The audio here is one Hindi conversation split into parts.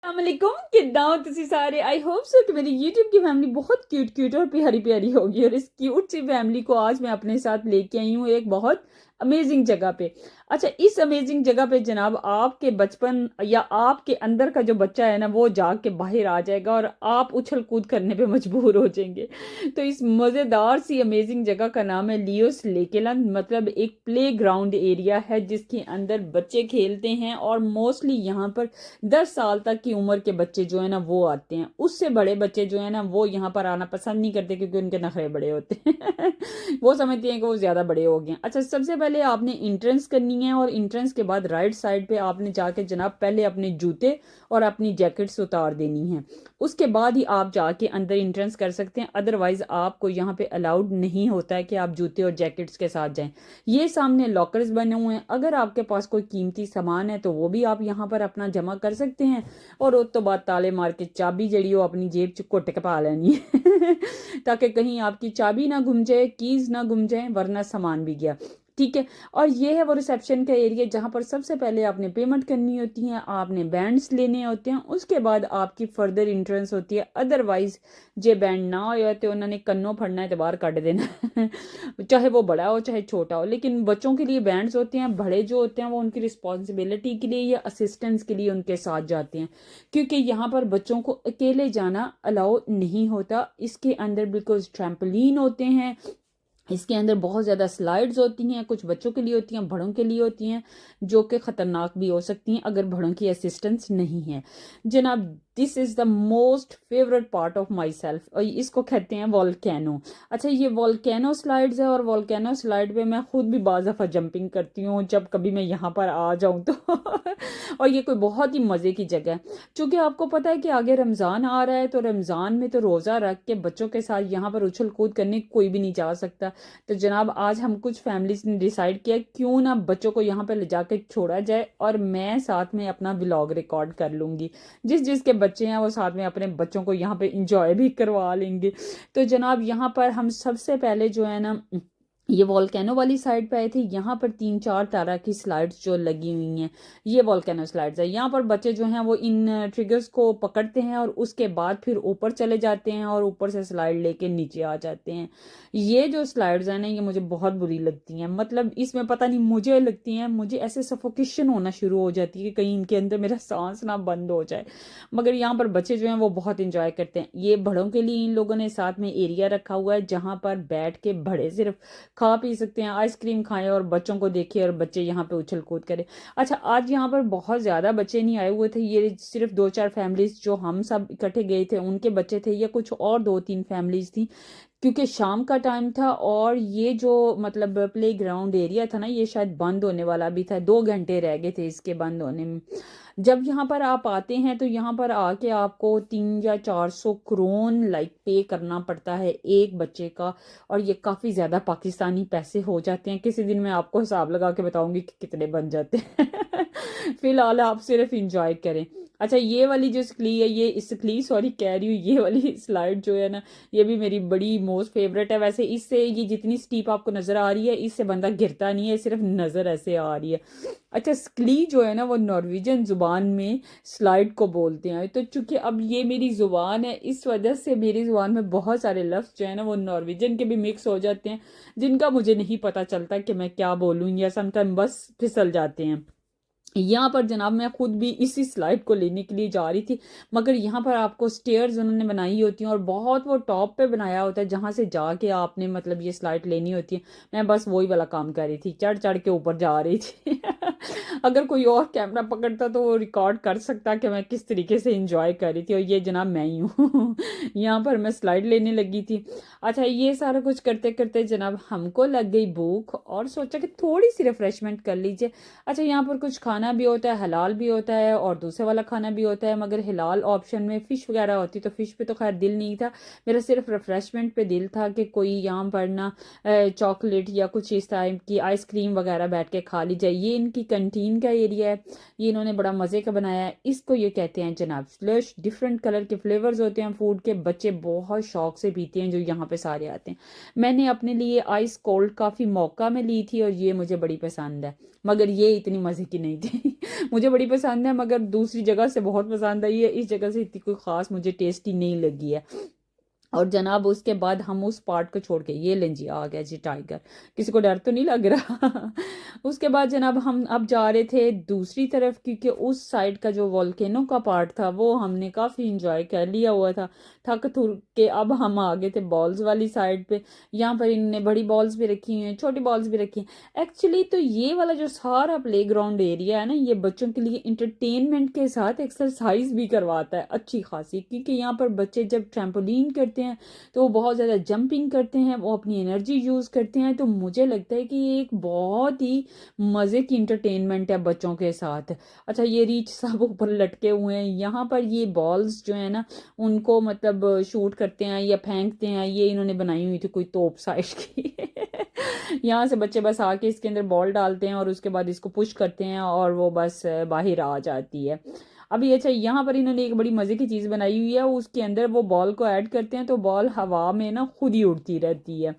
अस्सलामुअलैकुम किद्दां हो तुसी सारे। आई होप सो कि मेरी यूट्यूब की फैमिली बहुत क्यूट क्यूट और प्यारी प्यारी होगी। और इस क्यूट सी फैमिली को आज मैं अपने साथ लेके आई हूँ एक बहुत अमेजिंग जगह पे। अच्छा, इस अमेजिंग जगह पे जनाब आपके बचपन या आपके अंदर का जो बच्चा है ना वो जाग के बाहर आ जाएगा और आप उछल कूद करने पे मजबूर हो जाएंगे। तो इस मज़ेदार सी अमेजिंग जगह का नाम है लियोस लेकेलैंड। मतलब एक प्ले ग्राउंड एरिया है जिसके अंदर बच्चे खेलते हैं और मोस्टली यहाँ पर 10 साल तक की उम्र के बच्चे जो है ना वो आते हैं। उससे बड़े बच्चे जो है ना वो यहाँ पर आना पसंद नहीं करते क्योंकि उनके नखरे बड़े होते हैं। वो समझते हैं कि वो ज्यादा बड़े हो गए हैं। अच्छा, सबसे पहले आपने इंट्रेंस करनी है और इंट्रेंस के बाद राइट साइड पे आपने जाके जनाब पहले अपने जूते और अपनी जैकेट्स उतार देनी है। उसके बाद ही आप जाके अंदर इंट्रेंस कर सकते हैं। अदरवाइज आपको यहाँ पे अलाउड नहीं होता है कि आप जूते और जैकेट्स के साथ जाएं। ये सामने लॉकर्स बने हुए हैं। अगर आपके पास कोई कीमती सामान है तो वो भी आप यहाँ पर अपना जमा कर सकते हैं। और उस तो बाद ताले मार के चाबी जड़ी हो अपनी जेब च घुट के पा लेनी है। ताकि कहीं आपकी चाबी ना गुम जाए, कीज ना गुम जाए, वरना सामान भी गया। ठीक है। और ये है वो रिसेप्शन का एरिया जहां पर सबसे पहले आपने पेमेंट करनी होती है, आपने बैंड्स लेने होते हैं, उसके बाद आपकी फर्दर इंट्रेंस होती है। अदरवाइज जे बैंड ना होए तो उन्होंने कन्नों फड़ना है तो बाहर काट देना। चाहे वो बड़ा हो चाहे छोटा हो। लेकिन बच्चों के लिए बैंड्स होते हैं, बड़े जो होते हैं वो उनकी रिस्पॉन्सिबिलिटी के लिए या असिस्टेंस के लिए उनके साथ जाते हैं। क्योंकि यहाँ पर बच्चों को अकेले जाना अलाउ नहीं होता। इसके अंदर बिल्कुल ट्रैम्पोलिन होते हैं, इसके अंदर बहुत ज़्यादा स्लाइड्स होती हैं, कुछ बच्चों के लिए होती हैं, बड़ों के लिए होती हैं, जो कि ख़तरनाक भी हो सकती हैं अगर बड़ों की असिस्टेंस नहीं है। जनाब, this is the most favourite part of my self और इसको कहते हैं वॉल्केनो। अच्छा, ये वॉल्केनो स्लाइड्स है और वॉल्केनो स्लाइड पे मैं खुद भी बाज़ दफ़ा जंपिंग करती हूँ जब कभी मैं यहाँ पर आ जाऊँ तो। और ये कोई बहुत ही मज़े की जगह है। चूँकि आपको पता है कि आगे रमज़ान आ रहा है तो रमज़ान में तो रोज़ा रख के बच्चों के साथ यहाँ पर उछल कूद करने कोई भी नहीं जा सकता। तो जनाब आज हम कुछ फैमिलीज ने डिसाइड किया क्यों ना बच्चों को यहाँ पे ले जाकर छोड़ा जाए और मैं साथ में अपना व्लॉग रिकॉर्ड कर लूँगी। जिस जिसके बच्चे हैं वो साथ में अपने बच्चों को यहाँ पे इंजॉय भी करवा लेंगे। तो जनाब यहाँ पर हम सबसे पहले जो है ना ये वॉल्केनो वाली साइड पे आए थे। यहाँ पर 3-4 तरह की स्लाइड्स जो लगी हुई हैं, ये वॉल्केनो स्लाइड्स है। यहाँ पर बच्चे जो हैं वो इन ट्रिगर्स को पकड़ते हैं और उसके बाद फिर ऊपर चले जाते हैं और ऊपर से स्लाइड लेके नीचे आ जाते हैं। ये जो स्लाइड्स हैं ना ये मुझे बहुत बुरी लगती हैं। मतलब इसमें पता नहीं मुझे लगती हैं, मुझे ऐसे सफोकेशन होना शुरू हो जाती है कि कहीं इनके अंदर मेरा सांस ना बंद हो जाए। मगर यहाँ पर बच्चे जो हैं वो बहुत इंजॉय करते हैं। ये बड़ों के लिए इन लोगों ने साथ में एरिया रखा हुआ है जहाँ पर बैठ के बड़े सिर्फ खा पी सकते हैं, आइसक्रीम खाएं और बच्चों को देखें और बच्चे यहाँ पे उछल कूद करें। अच्छा, आज यहाँ पर बहुत ज़्यादा बच्चे नहीं आए हुए थे। ये सिर्फ 2-4 फैमिलीज जो हम सब इकट्ठे गए थे उनके बच्चे थे या कुछ और 2-3 फैमिलीज थी। क्योंकि शाम का टाइम था और ये जो मतलब प्ले ग्राउंड एरिया था ना ये शायद बंद होने वाला भी था। 2 घंटे रह गए थे इसके बंद होने में। जब यहाँ पर आप आते हैं तो यहाँ पर आके आपको 300 या 400 क्रोन लाइक पे करना पड़ता है एक बच्चे का। और ये काफ़ी ज़्यादा पाकिस्तानी पैसे हो जाते हैं। किसी दिन मैं आपको हिसाब लगा के बताऊंगी कि कितने बन जाते हैं। फिलहाल आप सिर्फ इंजॉय करें। अच्छा, ये वाली जो स्कली है, ये स्कली सॉरी कह रही हूँ, ये वाली स्लाइड जो है ना ये भी मेरी बड़ी मोस्ट फेवरेट है। वैसे इससे ये जितनी स्टीप आपको नज़र आ रही है इससे बंदा गिरता नहीं है, सिर्फ नज़र ऐसे आ रही है। अच्छा, स्कली जो है ना वो नॉर्वेजियन जुबान में स्लाइड को बोलते हैं। तो चूंकि अब ये मेरी जुबान है इस वजह से मेरी जुबान में बहुत सारे लफ्ज़ जो है ना वो नॉर्वेजियन के भी मिक्स हो जाते हैं जिनका मुझे नहीं पता चलता कि मैं क्या बोलूँ या समटाइम बस फिसल जाते हैं। यहाँ पर जनाब मैं खुद भी इसी स्लाइड को लेने के लिए जा रही थी। मगर यहाँ पर आपको स्टेयर्स उन्होंने बनाई होती हैं और बहुत वो टॉप पे बनाया होता है जहाँ से जाके आपने मतलब ये स्लाइड लेनी होती है। मैं बस वही वाला काम कर रही थी, चढ़ चढ़ के ऊपर जा रही थी। अगर कोई और कैमरा पकड़ता तो वो रिकॉर्ड कर सकता कि मैं किस तरीके से इंजॉय कर रही थी। और ये जनाब मैं ही हूँ। यहाँ पर मैं स्लाइड लेने लगी थी। अच्छा, ये सारा कुछ करते करते जनाब हमको लग गई भूख और सोचा कि थोड़ी सी रिफ्रेशमेंट कर लीजिए। अच्छा, यहाँ पर कुछ खाना भी होता है, हलाल भी होता है और दूसरे वाला खाना भी होता है। मगर हिलाल ऑप्शन में फ़िश वगैरह होती तो फ़िश पे तो खैर दिल नहीं था। मेरा सिर्फ रिफ्रेशमेंट पे दिल था कि कोई यहाँ पर ना चॉकलेट या कुछ इस टाइप की आइसक्रीम वगैरह बैठ के खा ली जाए। ये इनकी कंटीन का एरिया है। ये इन्होंने बड़ा मज़े का बनाया है। इसको ये कहते हैं जनाब स्लश। डिफरेंट कलर के फ्लेवर्स होते हैं फूड के। बच्चे बहुत शौक से पीते हैं जो यहाँ पे सारे आते हैं। मैंने अपने लिए आइस कोल्ड काफ़ी मौका में ली थी और ये मुझे बड़ी पसंद है। मगर ये इतनी मज़े की नहीं थी। थी मुझे बड़ी पसंद है, मगर दूसरी जगह से बहुत पसंद आई है, इस जगह से इतनी कोई ख़ास मुझे टेस्टी नहीं लगी है। और जनाब उसके बाद हम उस पार्ट को छोड़ के, ये लें जी आ गया जी टाइगर, किसी को डर तो नहीं लग रहा उसके बाद जनाब हम अब जा रहे थे दूसरी तरफ, क्योंकि उस साइड का जो वॉल्केनो का पार्ट था वो हमने काफ़ी इंजॉय कर लिया हुआ था। थक थुक के अब हम आ गए थे बॉल्स वाली साइड पे। यहाँ पर इनने बड़ी बॉल्स भी रखी हुई हैं, छोटी बॉल्स भी रखी हैं। एक्चुअली तो ये वाला जो सारा प्ले ग्राउंड एरिया है ना, ये बच्चों के लिए इंटरटेनमेंट के साथ एक्सरसाइज भी करवाता है अच्छी खासी, क्योंकि यहाँ पर बच्चे जब ट्रैम्पोलिन करते हैं तो वो बहुत ज़्यादा जंपिंग करते हैं, वो अपनी एनर्जी यूज़ करते हैं। तो मुझे लगता है कि ये एक बहुत ही मज़े की इंटरटेनमेंट है बच्चों के साथ। अच्छा, ये रीच सब ऊपर लटके हुए हैं, यहाँ पर ये बॉल्स जो है ना उनको मतलब शूट करते हैं या फेंकते हैं। ये इन्होंने बनाई हुई थी कोई तोप साइज की यहाँ से बच्चे बस आके इसके अंदर बॉल डालते हैं और उसके बाद इसको पुश करते हैं और वो बस बाहर आ जाती है। अभी अच्छा, यहाँ पर इन्होंने एक बड़ी मज़े की चीज़ बनाई हुई है, उसके अंदर वो बॉल को ऐड करते हैं तो बॉल हवा में ना खुद ही उड़ती रहती है।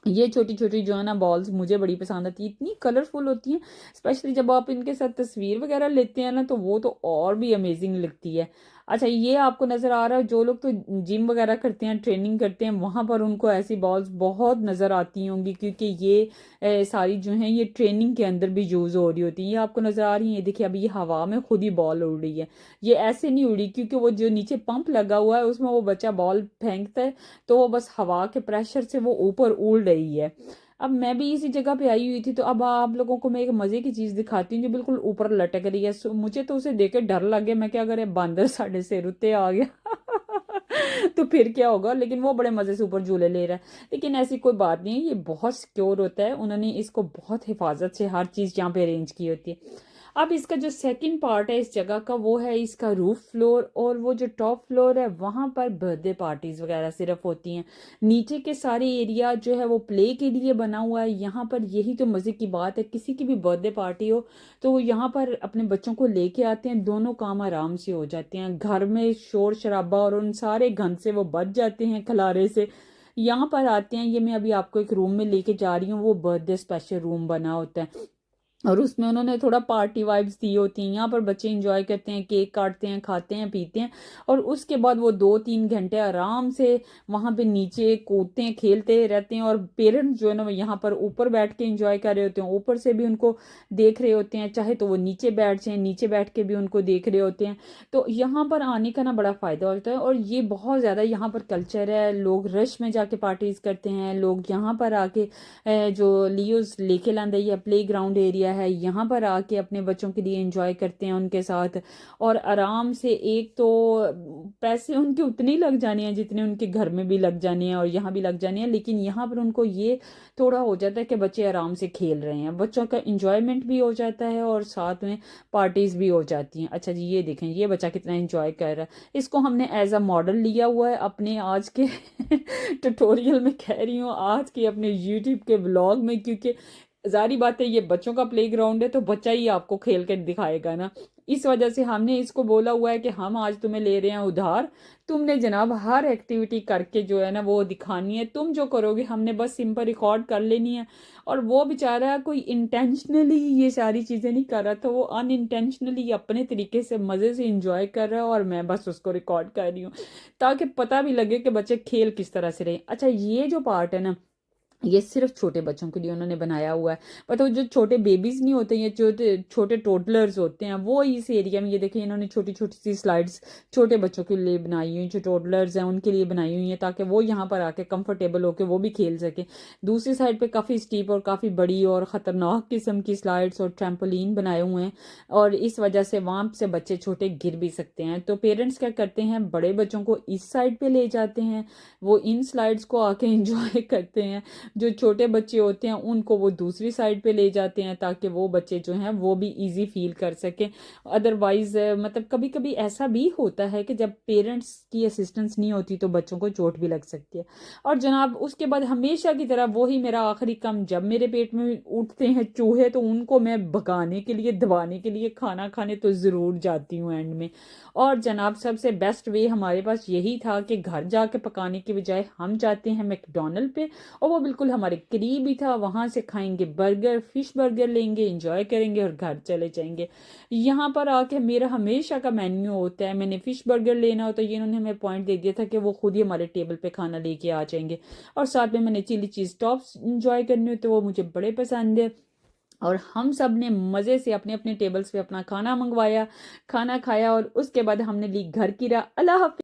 ये छोटी छोटी जो है ना बॉल्स मुझे बड़ी पसंद आती है, इतनी कलरफुल होती हैं। स्पेशली जब आप इनके साथ तस्वीर वगैरह लेते हैं ना तो वो तो और भी अमेजिंग लगती है। अच्छा, ये आपको नज़र आ रहा है, जो लोग तो जिम वगैरह करते हैं, ट्रेनिंग करते हैं, वहाँ पर उनको ऐसी बॉल्स बहुत नज़र आती होंगी, क्योंकि ये सारी जो हैं ये ट्रेनिंग के अंदर भी यूज़ हो रही होती है। ये आपको नज़र आ रही है, ये देखिए अभी ये हवा में खुद ही बॉल उड़ रही है। ये ऐसे नहीं उड़ी, क्योंकि वो जो नीचे पंप लगा हुआ है उसमें वो बच्चा बॉल फेंकता है तो वो बस हवा के प्रेशर से वो ऊपर उड़ रही है। अब मैं भी इसी जगह पे आई हुई थी, तो अब आप लोगों को मैं एक मज़े की चीज़ दिखाती हूँ जो बिल्कुल ऊपर लटक रही है। मुझे तो उसे देख के डर लग गया, मैं क्या अगर बंदर साढ़े सिर उत्ते आ गया तो फिर क्या होगा। लेकिन वो बड़े मज़े से ऊपर झूले ले रहा है, लेकिन ऐसी कोई बात नहीं है, ये बहुत सिक्योर होता है, उन्होंने इसको बहुत हिफाजत से हर चीज़ यहाँ पे अरेंज की होती है। अब इसका जो सेकंड पार्ट है इस जगह का, वो है इसका रूफ फ्लोर, और वो जो टॉप फ्लोर है वहाँ पर बर्थडे पार्टीज वगैरह सिर्फ होती हैं। नीचे के सारे एरिया जो है वो प्ले के लिए बना हुआ है। यहाँ पर यही तो मज़े की बात है, किसी की भी बर्थडे पार्टी हो तो वो यहाँ पर अपने बच्चों को लेके आते हैं, दोनों काम आराम से हो जाते हैं। घर में शोर शराबा और उन सारे गंद से वो बच जाते हैं, खलारे से। यहाँ पर आते हैं, ये मैं अभी आपको एक रूम में लेके जा रही हूँ, वो बर्थडे स्पेशल रूम बना होता है और उसमें उन्होंने थोड़ा पार्टी वाइब्स दी होती हैं। यहाँ पर बच्चे इंजॉय करते हैं, केक काटते हैं, खाते हैं, पीते हैं, और उसके बाद वो 2-3 घंटे आराम से वहाँ पे नीचे कूदते हैं, खेलते रहते हैं। और पेरेंट्स जो है ना वो यहाँ पर ऊपर बैठ के इंजॉय कर रहे होते हैं, ऊपर से भी उनको देख रहे होते हैं, चाहे तो वो नीचे बैठ जाए, नीचे बैठ के भी उनको देख रहे होते हैं। तो यहाँ पर आने का ना बड़ा फ़ायदा होता है, और ये बहुत ज़्यादा यहाँ पर कल्चर है। लोग रश में जाके पार्टीज़ करते हैं, लोग यहाँ पर आके जो लियोस लेके लांदा ये प्ले ग्राउंड एरिया है, यहाँ पर आके अपने बच्चों के लिए एंजॉय करते हैं उनके साथ। और आराम से, एक तो पैसे उनके उतने ही लग जाने हैं जितने उनके घर में भी लग जाने हैं और यहाँ भी लग जाने हैं, लेकिन यहाँ पर उनको ये थोड़ा हो जाता है कि बच्चे आराम से खेल रहे हैं, बच्चों का इंजॉयमेंट भी हो जाता है और साथ में पार्टीज भी हो जाती हैं। अच्छा जी, ये देखें ये बच्चा कितना एंजॉय कर रहा है, इसको हमने एज अ मॉडल लिया हुआ है अपने आज के ट्यूटोरियल में, कह रही हूँ आज के अपने यूट्यूब के ब्लॉग में, क्योंकि जारी बात है ये बच्चों का प्ले ग्राउंड है तो बच्चा ही आपको खेल कर दिखाएगा ना। इस वजह से हमने इसको बोला हुआ है कि हम आज तुम्हें ले रहे हैं उधार, तुमने जनाब हर एक्टिविटी करके जो है ना वो दिखानी है, तुम जो करोगे हमने बस सिंपल रिकॉर्ड कर लेनी है। और वो बेचारा कोई इंटेंशनली ये सारी चीज़ें नहीं कर रहा था, वो अनइंटेंशनली अपने तरीके से मज़े से इंजॉय कर रहा है, और मैं बस उसको रिकॉर्ड कर रही हूँ ताकि पता भी लगे कि बच्चे खेल किस तरह से रहे। अच्छा, ये जो पार्ट है ना ये सिर्फ छोटे बच्चों के लिए उन्होंने बनाया हुआ है, बट वो जो छोटे बेबीज नहीं होते, ये छोटे छोटे टोडलर्स होते हैं, वो इस एरिया में, ये देखिए इन्होंने छोटी छोटी सी स्लाइड्स छोटे बच्चों के लिए बनाई हुई, जो टोडलर्स हैं उनके लिए बनाई हुई हैं, ताकि वो यहाँ पर आके कंफर्टेबल होकर वो भी खेल सके। दूसरी साइड पे काफ़ी स्टीप और काफ़ी बड़ी और ख़तरनाक किस्म की स्लाइड्स और ट्रैम्पोलिन बनाए हुए हैं, और इस वजह से वहाँ से बच्चे छोटे गिर भी सकते हैं। तो पेरेंट्स क्या करते हैं, बड़े बच्चों को इस साइड पर ले जाते हैं, वो इन स्लाइड्स को आके इंजॉय करते हैं। जो छोटे बच्चे होते हैं उनको वो दूसरी साइड पे ले जाते हैं, ताकि वो बच्चे जो हैं वो भी इजी फील कर सकें। अदरवाइज मतलब कभी कभी ऐसा भी होता है कि जब पेरेंट्स की असिस्टेंस नहीं होती तो बच्चों को चोट भी लग सकती है। और जनाब उसके बाद हमेशा की तरह वही मेरा आखिरी काम, जब मेरे पेट में उठते हैं चूहे तो उनको मैं भगाने के लिए, दबाने के लिए, खाना खाने तो ज़रूर जाती हूँ एंड में। और जनाब सबसे बेस्ट वे हमारे पास यही था कि घर जाके पकाने की बजाय हम जाते हैं मैकडोनल्ड पे, और वो बिल्कुल बिल्कुल हमारे करीब ही था। वहाँ से खाएंगे बर्गर, फिश बर्गर लेंगे, एंजॉय करेंगे और घर चले जाएंगे। यहाँ पर आके मेरा हमेशा का मेन्यू होता है, मैंने फिश बर्गर लेना होता है, ये इन्होंने हमें पॉइंट दे दिया था कि वो खुद ही हमारे टेबल पे खाना लेके आ जाएंगे। और साथ में मैंने चिली चीज़ टॉप्स इंजॉय करने होते, वो मुझे बड़े पसंद है। और हम सब ने मज़े से अपने अपने टेबल्स पे अपना खाना मंगवाया, खाना खाया और उसके बाद हमने ली घर की राह। अल्लाह हाफ़िज़।